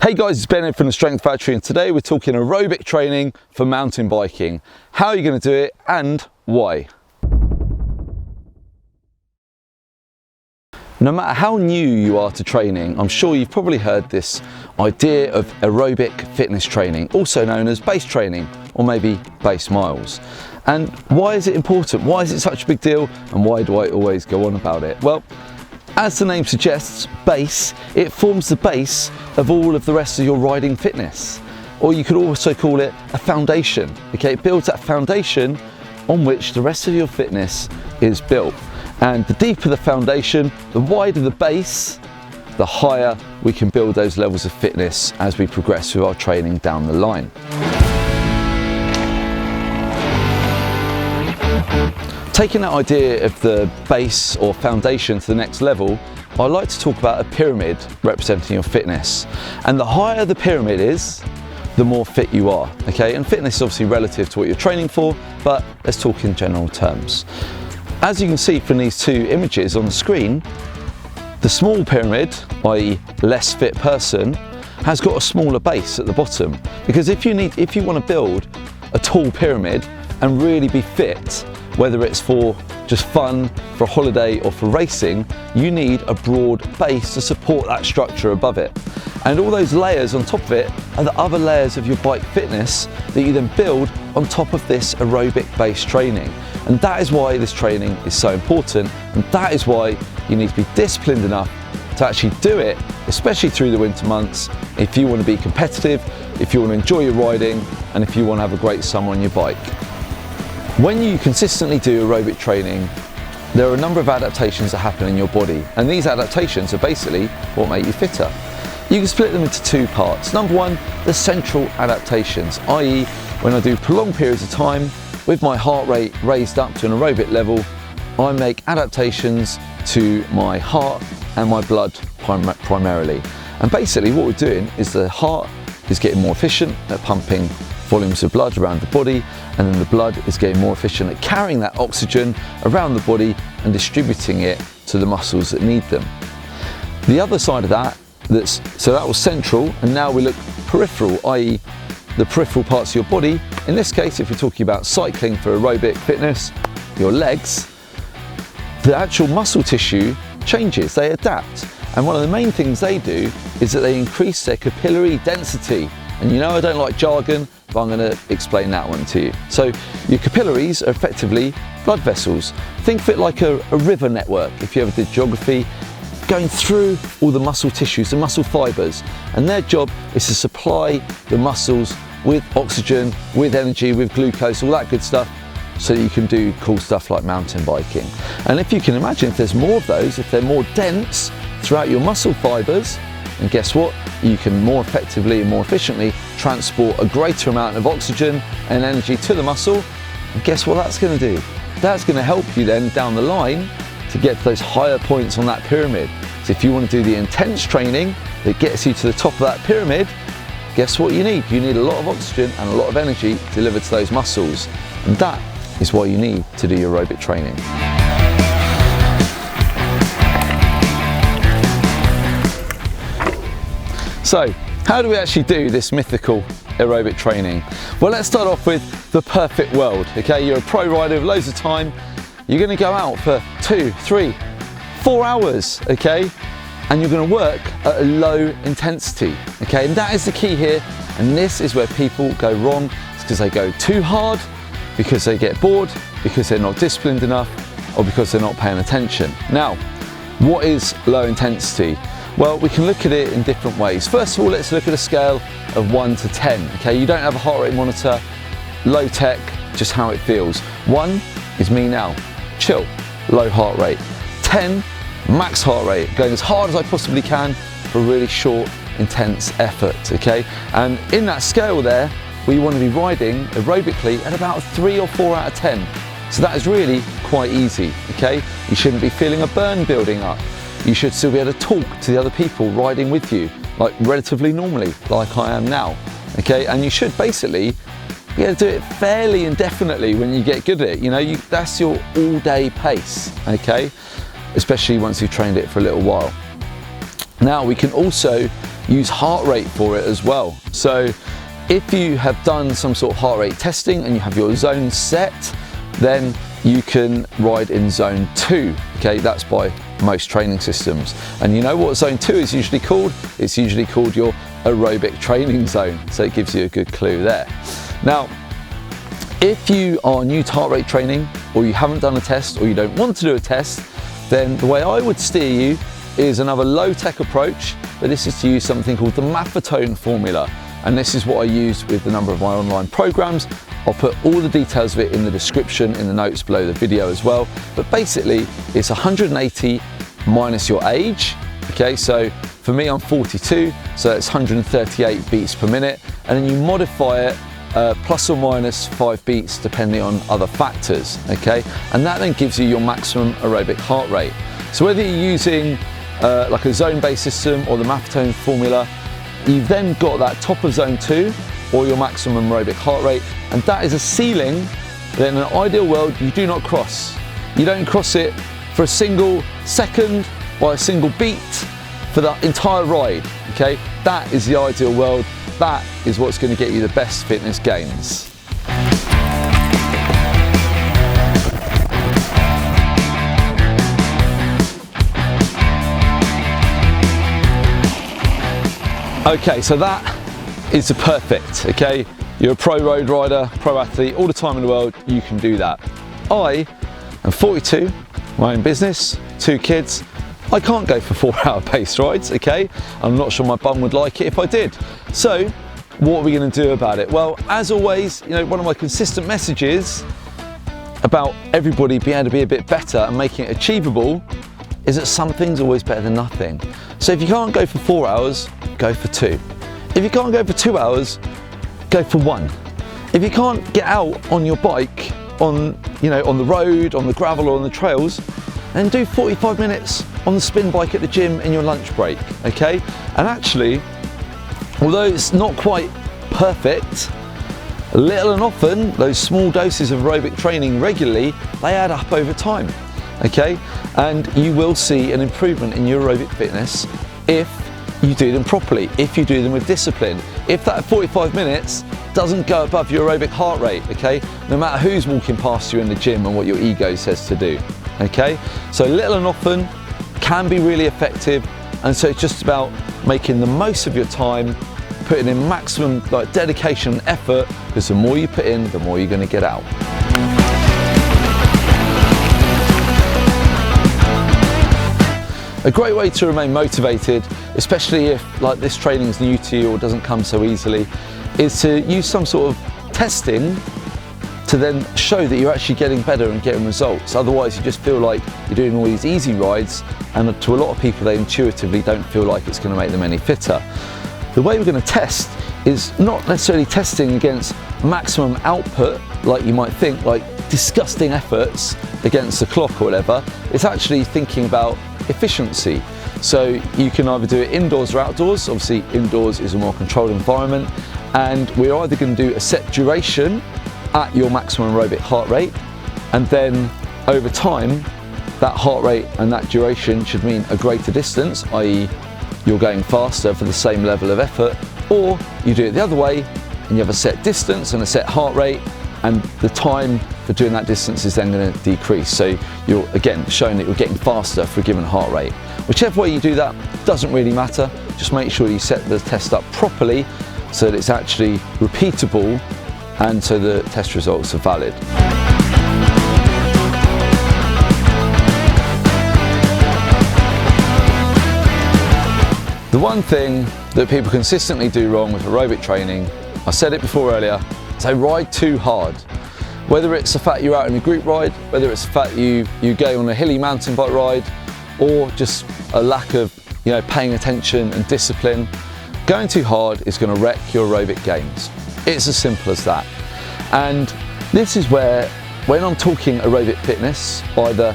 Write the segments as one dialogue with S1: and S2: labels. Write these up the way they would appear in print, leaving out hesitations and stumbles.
S1: Hey guys, it's Ben here from the Strength Factory, and today we're talking aerobic training for mountain biking. How are you going to do it and why? No matter how new you are to training, I'm sure you've probably heard this idea of aerobic fitness training, also known as base training or maybe base miles. And why is it important? Why is it such a big deal? And why do I always go on about it? Well, as the name suggests, base, it forms the base of all of the rest of your riding fitness. Or you could also call it a foundation, okay? It builds that foundation on which the rest of your fitness is built. And the deeper the foundation, the wider the base, the higher we can build those levels of fitness as we progress through our training down the line. Taking that idea of the base or foundation to the next level, I like to talk about a pyramid representing your fitness. And the higher the pyramid is, the more fit you are, okay? And fitness is obviously relative to what you're training for, but let's talk in general terms. As you can see from these two images on the screen, the small pyramid, i.e. less fit person, has got a smaller base at the bottom. Because if you want to build a tall pyramid and really be fit, whether it's for just fun, for a holiday or for racing, you need a broad base to support that structure above it. And all those layers on top of it are the other layers of your bike fitness that you then build on top of this aerobic base training. And that is why this training is so important, and that is why you need to be disciplined enough to actually do it, especially through the winter months, if you want to be competitive, if you want to enjoy your riding, and if you want to have a great summer on your bike. When you consistently do aerobic training, there are a number of adaptations that happen in your body, and these adaptations are basically what make you fitter. You can split them into two parts. Number one, the central adaptations, i.e. when I do prolonged periods of time with my heart rate raised up to an aerobic level, I make adaptations to my heart and my blood primarily. And basically what we're doing is the heart is getting more efficient at pumping volumes of blood around the body, and then the blood is getting more efficient at carrying that oxygen around the body and distributing it to the muscles that need them. The other side of that, so that was central, and now we look peripheral, i.e. the peripheral parts of your body. In this case, if we're talking about cycling for aerobic fitness, your legs, the actual muscle tissue changes, they adapt. And one of the main things they do is that they increase their capillary density. And you know I don't like jargon, but I'm going to explain that one to you. So your capillaries are effectively blood vessels. Think of it like a river network, if you ever did geography, going through all the muscle tissues, the muscle fibres. And their job is to supply the muscles with oxygen, with energy, with glucose, all that good stuff, so that you can do cool stuff like mountain biking. And if you can imagine, if there's more of those, if they're more dense throughout your muscle fibres, and guess what? You can more effectively and more efficiently transport a greater amount of oxygen and energy to the muscle. And guess what that's going to do? That's going to help you then down the line to get to those higher points on that pyramid. So if you want to do the intense training that gets you to the top of that pyramid, guess what you need? You need a lot of oxygen and a lot of energy delivered to those muscles. And that is why you need to do your aerobic training. So, how do we actually do this mythical aerobic training? Well, let's start off with the perfect world, okay? You're a pro rider with loads of time. You're gonna go out for 2, 3, 4 hours, okay? And you're gonna work at a low intensity, okay? And that is the key here. And this is where people go wrong. It's because they go too hard, because they get bored, because they're not disciplined enough, or because they're not paying attention. Now, what is low intensity? Well, we can look at it in different ways. First of all, let's look at a scale of 1 to 10. Okay, you don't have a heart rate monitor, low tech, just how it feels. 1 is me now, chill, low heart rate. 10, max heart rate, going as hard as I possibly can for a really short, intense effort, okay? And in that scale there, we want to be riding aerobically at about 3 or 4 out of 10. So that is really quite easy, okay? You shouldn't be feeling a burn building up. You should still be able to talk to the other people riding with you, like relatively normally, like I am now, okay? And you should basically be able to do it fairly indefinitely when you get good at it. You know, that's your all-day pace, okay? Especially once you've trained it for a little while. Now we can also use heart rate for it as well. So if you have done some sort of heart rate testing and you have your zone set, then you can ride in zone 2. Okay, that's by most training systems. And you know what zone 2 is usually called? It's usually called your aerobic training zone. So it gives you a good clue there. Now, if you are new to heart rate training, or you haven't done a test, or you don't want to do a test, then the way I would steer you is another low-tech approach, but this is to use something called the Maffetone formula. And this is what I use with a number of my online programs. I'll put all the details of it in the description, in the notes below the video as well. But basically, it's 180 minus your age. Okay, so for me, I'm 42, so it's 138 beats per minute. And then you modify it plus or minus 5 beats depending on other factors. Okay, and that then gives you your maximum aerobic heart rate. So whether you're using like a zone-based system or the Maffetone formula, you've then got that top of zone 2 or your maximum aerobic heart rate, and that is a ceiling that in an ideal world you do not cross. You don't cross it for a single second or a single beat for the entire ride. Okay, that is the ideal world. That is what's going to get you the best fitness gains. Okay, so that is the perfect, okay? You're a pro road rider, pro athlete, all the time in the world, you can do that. I am 42, my own business, 2 kids. I can't go for 4-hour pace rides, okay? I'm not sure my bum would like it if I did. So, what are we gonna do about it? Well, as always, you know, one of my consistent messages about everybody being able to be a bit better and making it achievable is that something's always better than nothing. So if you can't go for 4 hours, go for 2. If you can't go for 2 hours, go for 1. If you can't get out on your bike, on the road, on the gravel or on the trails, then do 45 minutes on the spin bike at the gym in your lunch break, okay? And actually, although it's not quite perfect, little and often, those small doses of aerobic training regularly, they add up over time, okay? And you will see an improvement in your aerobic fitness if you do them properly, if you do them with discipline. If that 45 minutes doesn't go above your aerobic heart rate, okay? No matter who's walking past you in the gym and what your ego says to do, okay? So little and often can be really effective, and so it's just about making the most of your time, putting in maximum dedication and effort, because the more you put in, the more you're going to get out. A great way to remain motivated, especially if this training is new to you or doesn't come so easily, is to use some sort of testing to then show that you're actually getting better and getting results. Otherwise you just feel like you're doing all these easy rides, and to a lot of people they intuitively don't feel like it's going to make them any fitter. The way we're going to test is not necessarily testing against maximum output like you might think, like disgusting efforts against the clock or whatever. It's actually thinking about efficiency. So you can either do it indoors or outdoors. Obviously indoors is a more controlled environment, and we're either going to do a set duration at your maximum aerobic heart rate, and then over time that heart rate and that duration should mean a greater distance, i.e. you're going faster for the same level of effort, or you do it the other way and you have a set distance and a set heart rate, and the time for doing that distance is then going to decrease. So you're again showing that you're getting faster for a given heart rate. Whichever way you do that doesn't really matter. Just make sure you set the test up properly so that it's actually repeatable and so the test results are valid. The one thing that people consistently do wrong with aerobic training, I said it before earlier, is they ride too hard. Whether it's the fact you're out in a group ride, whether it's the fact you go on a hilly mountain bike ride, or just a lack of paying attention and discipline, going too hard is going to wreck your aerobic gains. It's as simple as that. And this is where, when I'm talking aerobic fitness, either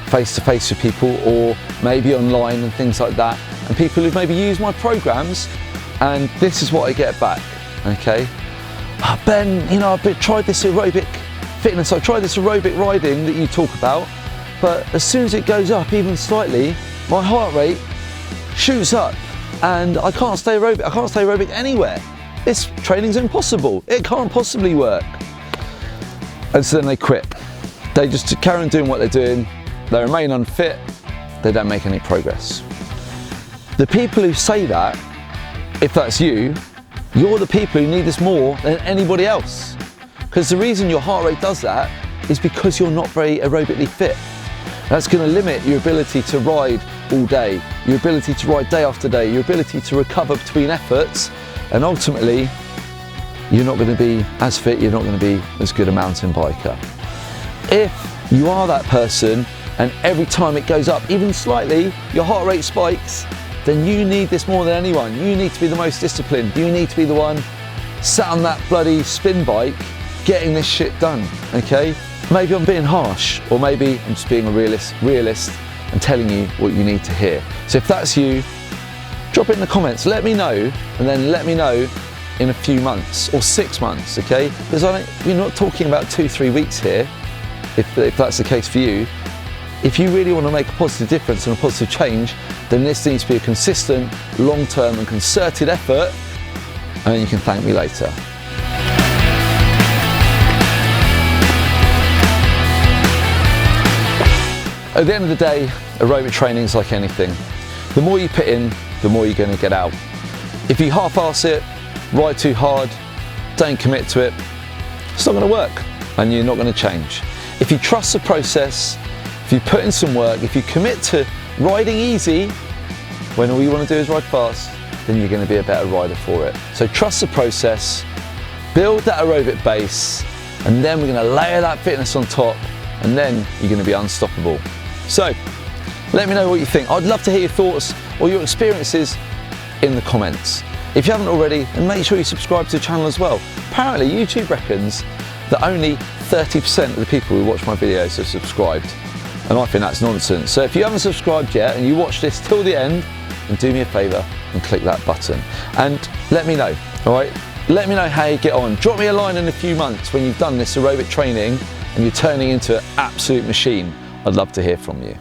S1: face-to-face with people or maybe online and things like that, and people who've maybe used my programs, and this is what I get back, okay? Oh, Ben, I've tried this aerobic fitness, I tried this aerobic riding that you talk about, but as soon as it goes up even slightly, my heart rate shoots up and I can't stay aerobic anywhere. This training's impossible. It can't possibly work. And so then they quit. They just carry on doing what they're doing. They remain unfit. They don't make any progress. The people who say that, if that's you, you're the people who need this more than anybody else. Because the reason your heart rate does that is because you're not very aerobically fit. That's going to limit your ability to ride all day, your ability to ride day after day, your ability to recover between efforts, and ultimately, you're not going to be as fit, you're not going to be as good a mountain biker. If you are that person, and every time it goes up even slightly, your heart rate spikes, then you need this more than anyone. You need to be the most disciplined. You need to be the one sat on that bloody spin bike getting this shit done, okay? Maybe I'm being harsh, or maybe I'm just being a realist and telling you what you need to hear. So if that's you, drop it in the comments, let me know, and then let me know in a few months or 6 months, okay? Because we're not talking about 2-3 weeks here, if that's the case for you. If you really want to make a positive difference and a positive change, then this needs to be a consistent, long-term and concerted effort, and you can thank me later. At the end of the day, aerobic training is like anything. The more you put in, the more you're going to get out. If you half-ass it, ride too hard, don't commit to it, it's not going to work and you're not going to change. If you trust the process, if you put in some work, if you commit to riding easy when all you want to do is ride fast, then you're going to be a better rider for it. So trust the process, build that aerobic base, and then we're going to layer that fitness on top, and then you're going to be unstoppable. So let me know what you think. I'd love to hear your thoughts or your experiences in the comments. If you haven't already, then make sure you subscribe to the channel as well. Apparently YouTube reckons that only 30% of the people who watch my videos are subscribed, and I think that's nonsense. So if you haven't subscribed yet and you watch this till the end, then do me a favour and click that button and let me know, all right? Let me know how you get on. Drop me a line in a few months when you've done this aerobic training and you're turning into an absolute machine. I'd love to hear from you.